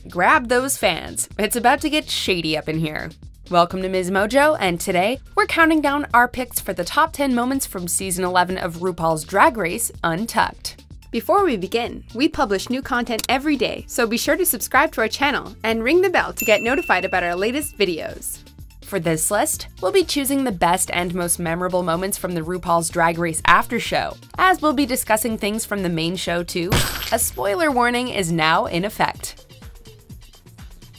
Grab those fans, it's about to get shady up in here. Welcome to MsMojo, and today we're counting down our picks for the top 10 moments from season 11 of RuPaul's Drag Race Untucked. Before we begin, we publish new content every day, so be sure to subscribe to our channel and ring the bell to get notified about our latest videos. For this list, we'll be choosing the best and most memorable moments from the RuPaul's Drag Race aftershow, as we'll be discussing things from the main show too. A spoiler warning is now in effect.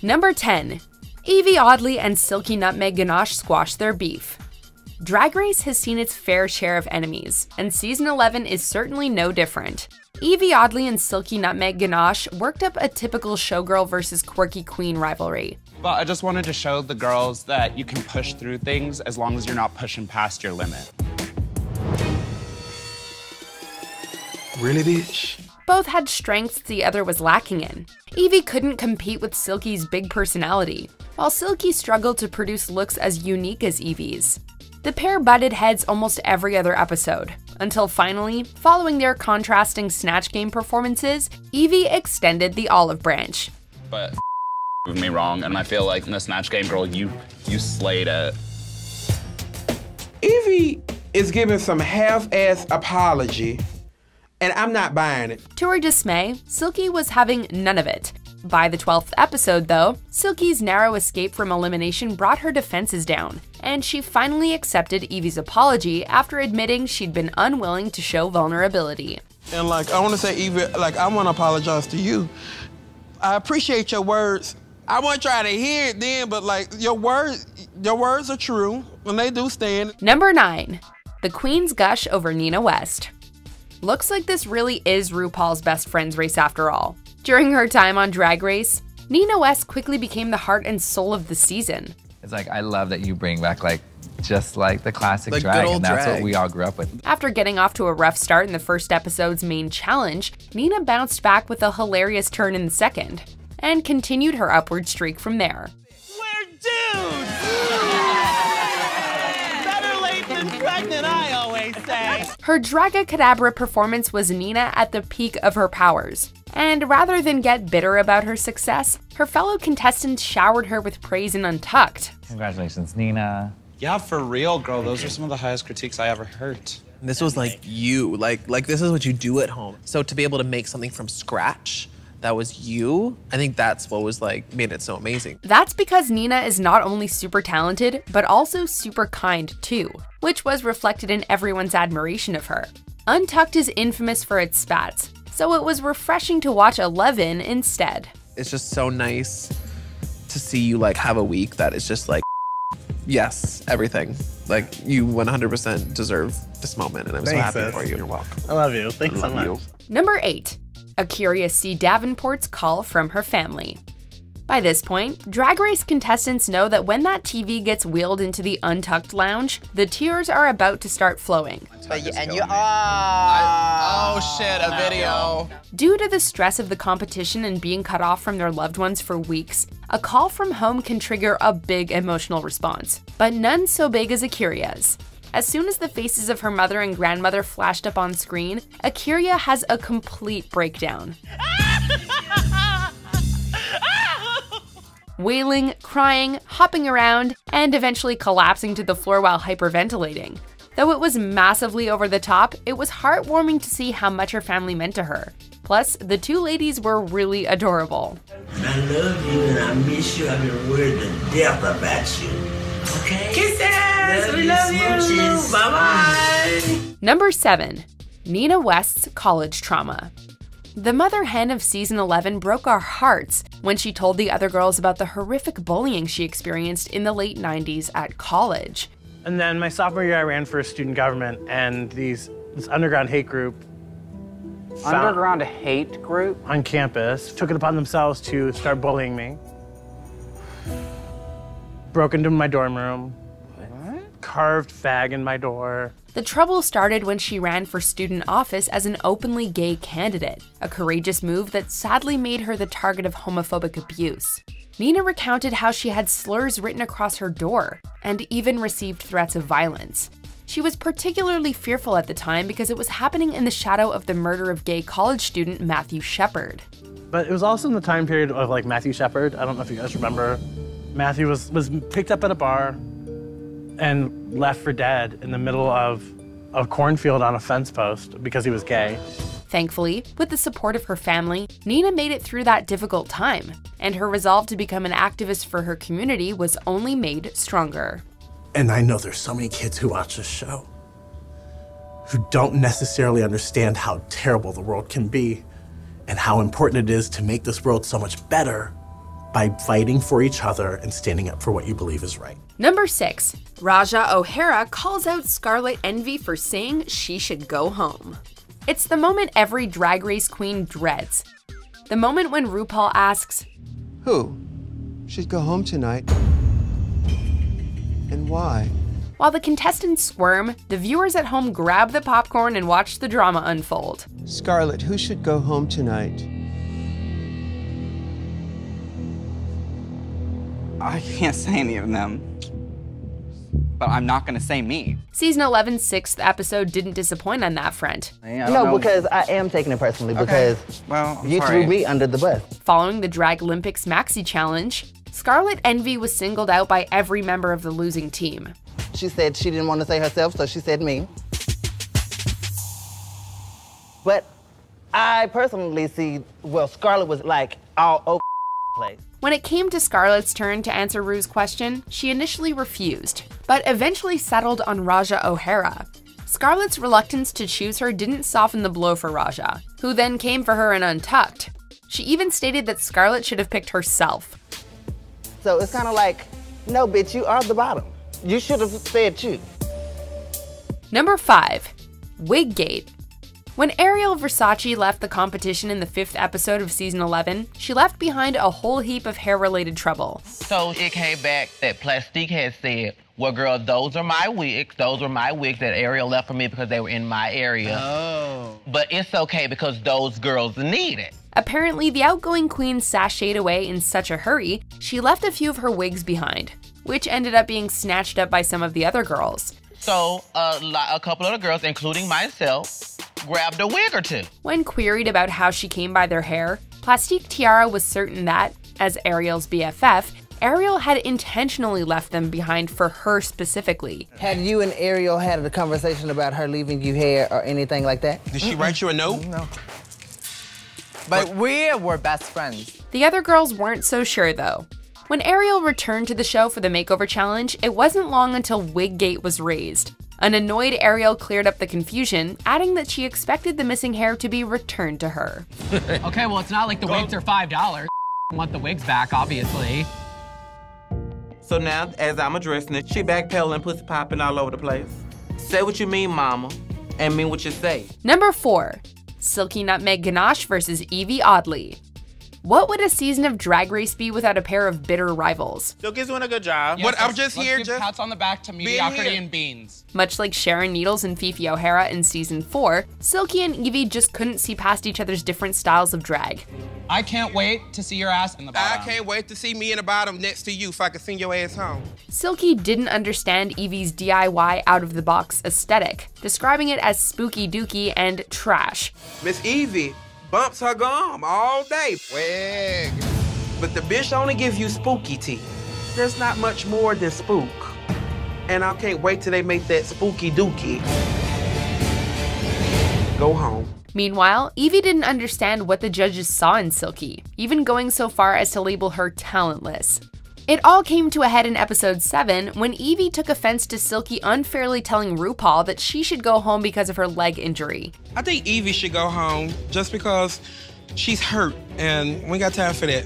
Number 10. Evie Oddly and Silky Nutmeg Ganache squash their beef. Drag Race has seen its fair share of enemies, and season 11 is certainly no different. Evie Oddly and Silky Nutmeg Ganache worked up a typical showgirl versus quirky queen rivalry. Well, I just wanted to show the girls that you can push through things as long as you're not pushing past your limit. Really, bitch? Both had strengths the other was lacking in. Evie couldn't compete with Silky's big personality, while Silky struggled to produce looks as unique as Evie's. The pair butted heads almost every other episode, until finally, following their contrasting Snatch Game performances, Evie extended the olive branch. But proved me wrong, and I feel like in the Snatch Game, girl, you slayed it. Evie is giving some half-ass apology, and I'm not buying it. To her dismay, Silky was having none of it. By the 12th episode, though, Silky's narrow escape from elimination brought her defenses down, and she finally accepted Evie's apology after admitting she'd been unwilling to show vulnerability. And I want to say, Evie, I want to apologize to you. I appreciate your words. I wasn't trying to hear it then, but your words are true, and they do stand. Number 9. The Queen's gush over Nina West. Looks like this really is RuPaul's best friends race after all. During her time on Drag Race, Nina West quickly became the heart and soul of the season. It's I love that you bring back just the classic Like drag, good old and that's drag. what we all grew up with. After getting off to a rough start in the first episode's main challenge, Nina bounced back with a hilarious turn in the second, and continued her upward streak from there. We're dudes! Better late than pregnant, I always say. Her Dragacadabra performance was Nina at the peak of her powers. And rather than get bitter about her success, her fellow contestants showered her with praise in Untucked. Congratulations, Nina. Yeah, for real, girl. Those are some of the highest critiques I ever heard. This was you, this is what you do at home. So to be able to make something from scratch, that was you, I think that's what was made it so amazing. That's because Nina is not only super talented, but also super kind too, which was reflected in everyone's admiration of her. Untucked is infamous for its spats, so it was refreshing to watch 11 instead. It's just so nice to see you have a week that is just yes, everything. You 100% deserve this moment, and I'm so happy for you. You're welcome. I love you. Thanks so much. Number 8. A curious C. Davenport's call from her family. By this point, Drag Race contestants know that when that TV gets wheeled into the Untucked lounge, the tears are about to start flowing. Oh shit, a video. Due to the stress of the competition and being cut off from their loved ones for weeks, a call from home can trigger a big emotional response, but none so big as Akira's. As soon as the faces of her mother and grandmother flashed up on screen, Akira has a complete breakdown. Wailing, crying, hopping around, and eventually collapsing to the floor while hyperventilating. Though it was massively over the top, it was heartwarming to see how much her family meant to her. Plus, the two ladies were really adorable. I love you and I miss you. I've been worried to death about you. Okay? Kisses! We love you! Bye-bye! Number 7. Nina West's college trauma. The mother hen of season 11 broke our hearts when she told the other girls about the horrific bullying she experienced in the late 90s at college. And then my sophomore year, I ran for student government, and this underground hate group Underground hate group? On campus took it upon themselves to start bullying me. Broke into my dorm room. What? Carved fag in my door. The trouble started when she ran for student office as an openly gay candidate, a courageous move that sadly made her the target of homophobic abuse. Nina recounted how she had slurs written across her door, and even received threats of violence. She was particularly fearful at the time because it was happening in the shadow of the murder of gay college student Matthew Shepard. But it was also in the time period of like Matthew Shepard. I don't know if you guys remember. Matthew was picked up at a bar and left for dead in the middle of a cornfield on a fence post because he was gay. Thankfully, with the support of her family, Nina made it through that difficult time, and her resolve to become an activist for her community was only made stronger. And I know there's so many kids who watch this show who don't necessarily understand how terrible the world can be and how important it is to make this world so much better by fighting for each other and standing up for what you believe is right. Number 6, Raja O'Hara calls out Scarlet Envy for saying she should go home. It's the moment every Drag Race queen dreads. The moment when RuPaul asks, "Who should go home tonight? And why?" While the contestants squirm, the viewers at home grab the popcorn and watch the drama unfold. "Scarlet, who should go home tonight?" I can't say any of them, but I'm not gonna say me. Season 11's 6th episode didn't disappoint on that front. No, because I am taking it personally, because you threw me under the bus. Following the Drag Olympics Maxi Challenge, Scarlet Envy was singled out by every member of the losing team. She said she didn't want to say herself, so she said me. But I personally see, well, Scarlet was like all over the place. When it came to Scarlet's turn to answer Ru's question, she initially refused, but eventually settled on Raja O'Hara. Scarlet's reluctance to choose her didn't soften the blow for Raja, who then came for her in Untucked. She even stated that Scarlet should have picked herself. So it's kind of like, no, bitch, you are the bottom. You should have said you. Number 5, Wiggate. When Ariel Versace left the competition in the 5th episode of season 11, she left behind a whole heap of hair-related trouble. So it came back that Plastique had said, well, girl, those are my wigs. Those were my wigs that Ariel left for me because they were in my area. Oh. But it's okay because those girls need it. Apparently, the outgoing queen sashayed away in such a hurry, she left a few of her wigs behind, which ended up being snatched up by some of the other girls. So a couple of the girls, including myself, grabbed a wig or two. When queried about how she came by their hair, Plastique Tiara was certain that, as Ariel's BFF, Ariel had intentionally left them behind for her specifically. Had you and Ariel had a conversation about her leaving you hair or anything like that? Did she write you a note? No. But we were best friends. The other girls weren't so sure though. When Ariel returned to the show for the makeover challenge, it wasn't long until Wiggate was raised. An annoyed Ariel cleared up the confusion, adding that she expected the missing hair to be returned to her. Okay, well, it's not like the wigs are $5. I want the wigs back, obviously. So now, as I'm addressing it, she backpedaling, pussy popping all over the place. Say what you mean, mama, and mean what you say. Number 4, Silky Nutmeg Ganache versus Evie Oddly. What would a season of Drag Race be without a pair of bitter rivals? Silky's doing a good job. Yes, I'm just here, give pats on the back to mediocrity and beans. Much like Sharon Needles and Fifi O'Hara in season 4, Silky and Evie just couldn't see past each other's different styles of drag. I can't wait to see your ass in the bottom. I can't wait to see me in the bottom next to you if I can send your ass home. Silky didn't understand Evie's DIY out-of-the-box aesthetic, describing it as spooky dooky and trash. Miss Evie bumps her gum all day. Wig. But the bitch only gives you spooky tea. There's not much more than spook. And I can't wait till they make that spooky dookie. Go home. Meanwhile, Evie didn't understand what the judges saw in Silky, even going so far as to label her talentless. It all came to a head in episode 7 when Evie took offense to Silky unfairly telling RuPaul that she should go home because of her leg injury. I think Evie should go home just because she's hurt and we got time for that.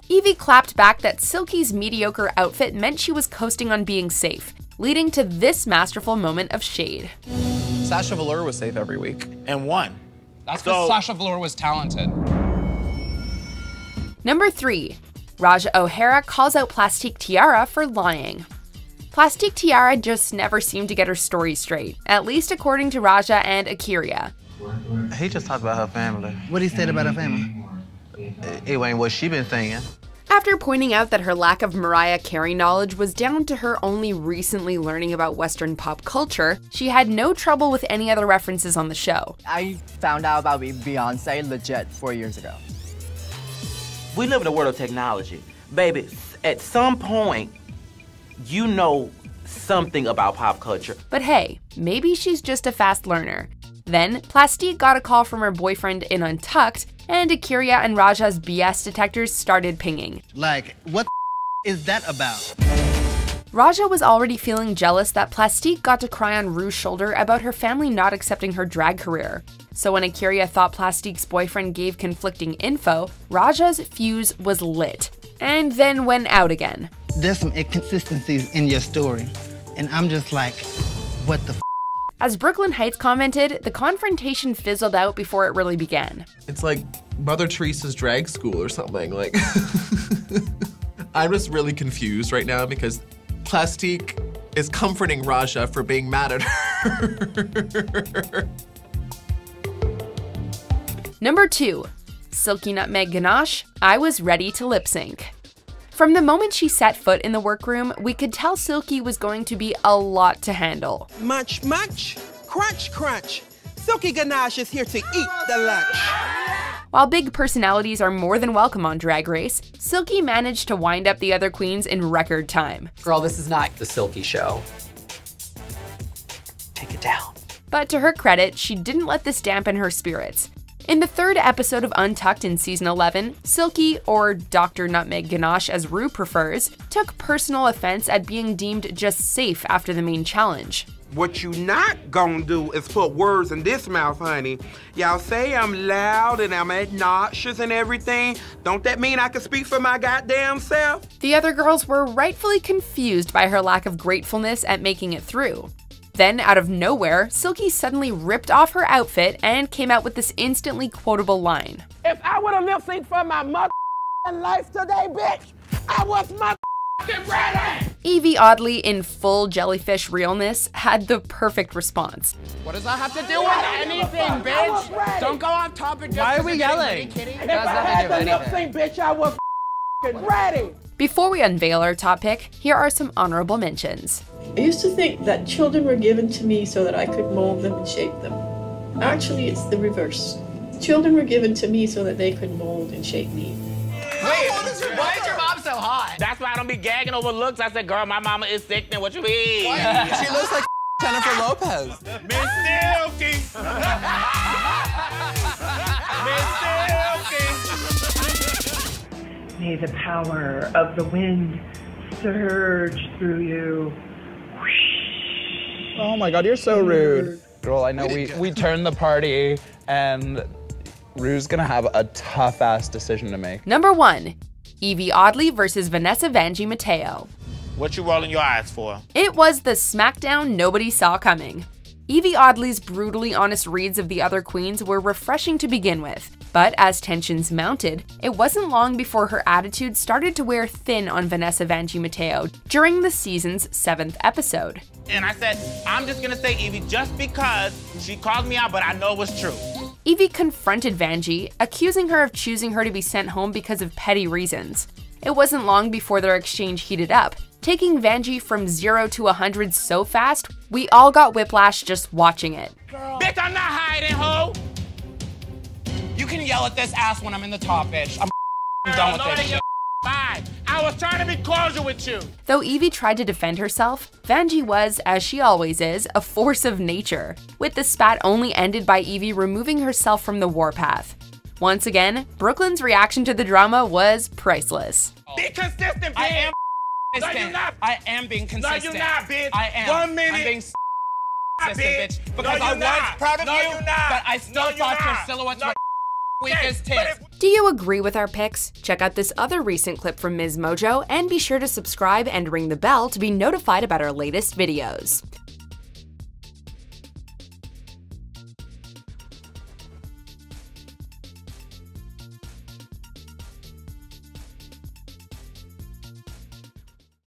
Evie clapped back that Silky's mediocre outfit meant she was coasting on being safe, leading to this masterful moment of shade. Sasha Velour was safe every week. And won. That's because Sasha Velour was talented. Number 3. Raja O'Hara calls out Plastique Tiara for lying. Plastique Tiara just never seemed to get her story straight, at least according to Raja and Akiria. He just talked about her family. What he said about her family? It ain't what she been saying. After After pointing out that her lack of Mariah Carey knowledge was down to her only recently learning about Western pop culture, she had no trouble with any other references on the show. I found out about Beyonce legit 4 years ago. We live in a world of technology. Baby, at some point, you know something about pop culture. But hey, maybe she's just a fast learner. Then, Plastique got a call from her boyfriend in Untucked, and Akiria and Raja's BS detectors started pinging. Like, what is that about? Raja was already feeling jealous that Plastique got to cry on Ru's shoulder about her family not accepting her drag career. So when Akiria thought Plastique's boyfriend gave conflicting info, Raja's fuse was lit, and then went out again. There's some inconsistencies in your story, and I'm just like, what the f? As Brooklyn Heights commented, the confrontation fizzled out before it really began. It's like Mother Teresa's drag school or something. Like, I'm just really confused right now because Plastique is comforting Raja for being mad at her. Number 2, Silky Nutmeg Ganache, I was ready to lip sync. From the moment she set foot in the workroom, we could tell Silky was going to be a lot to handle. Munch, munch, crunch, crunch. Silky Ganache is here to eat the lunch. While big personalities are more than welcome on Drag Race, Silky managed to wind up the other queens in record time. Girl, this is not the Silky show. Take it down. But to her credit, she didn't let this dampen her spirits. In the 3rd episode of Untucked in season 11, Silky, or Dr. Nutmeg Ganache as Ru prefers, took personal offense at being deemed just safe after the main challenge. What you not gonna do is put words in this mouth, honey. Y'all say I'm loud and I'm obnoxious and everything. Don't that mean I can speak for my goddamn self? The other girls were rightfully confused by her lack of gratefulness at making it through. Then, out of nowhere, Silky suddenly ripped off her outfit and came out with this instantly quotable line. If I would have lip synced for my mother life today, bitch, I was mother ready! Evie, oddly in full jellyfish realness, had the perfect response. What does that have to do with anything, bitch? Don't go off topic just Why are we yelling? If I had to lip sync, bitch, I was ready! Before we unveil our top pick, here are some honorable mentions. I used to think that children were given to me so that I could mold them and shape them. Actually, it's the reverse. Children were given to me so that they could mold and shape me. Wait, why is your mom so hot? That's why I don't be gagging over looks. I said, girl, my mama is sick, then what you mean? She looks like Jennifer Lopez. Miss Silky! Miss Silky! May the power of the wind surge through you. Oh my God, you're so rude. Girl, I know we turned the party and Ru's gonna have a tough ass decision to make. Number 1, Evie Oddly versus Vanessa Vanjie Mateo. What you rolling your eyes for? It was the smackdown nobody saw coming. Evie Oddly's brutally honest reads of the other queens were refreshing to begin with, but as tensions mounted, it wasn't long before her attitude started to wear thin on Vanessa Vanjie Mateo during the season's 7th episode. And I said, I'm just gonna say Evie just because she called me out, but I know it was true. Evie confronted Vanjie, accusing her of choosing her to be sent home because of petty reasons. It wasn't long before their exchange heated up, taking Vanjie from 0 to 100 so fast, we all got whiplash just watching it. Girl. Bitch, I'm not hiding, ho! You can yell at this ass when I'm in the top, bitch. I'm done with this shit. Bye. I was trying to be cordial with you. Though Evie tried to defend herself, Vanjie was, as she always is, a force of nature, with the spat only ended by Evie removing herself from the warpath. Once again, Brooklyn's reaction to the drama was priceless. Be consistent, bitch! I am no, you're not. I am being consistent. No, you're not, bitch. I am. 1 minute. I'm being consistent, bitch. Because no, I was proud of you, but I still thought your silhouettes were weak as tits. Do you agree with our picks? Check out this other recent clip from MsMojo and be sure to subscribe and ring the bell to be notified about our latest videos.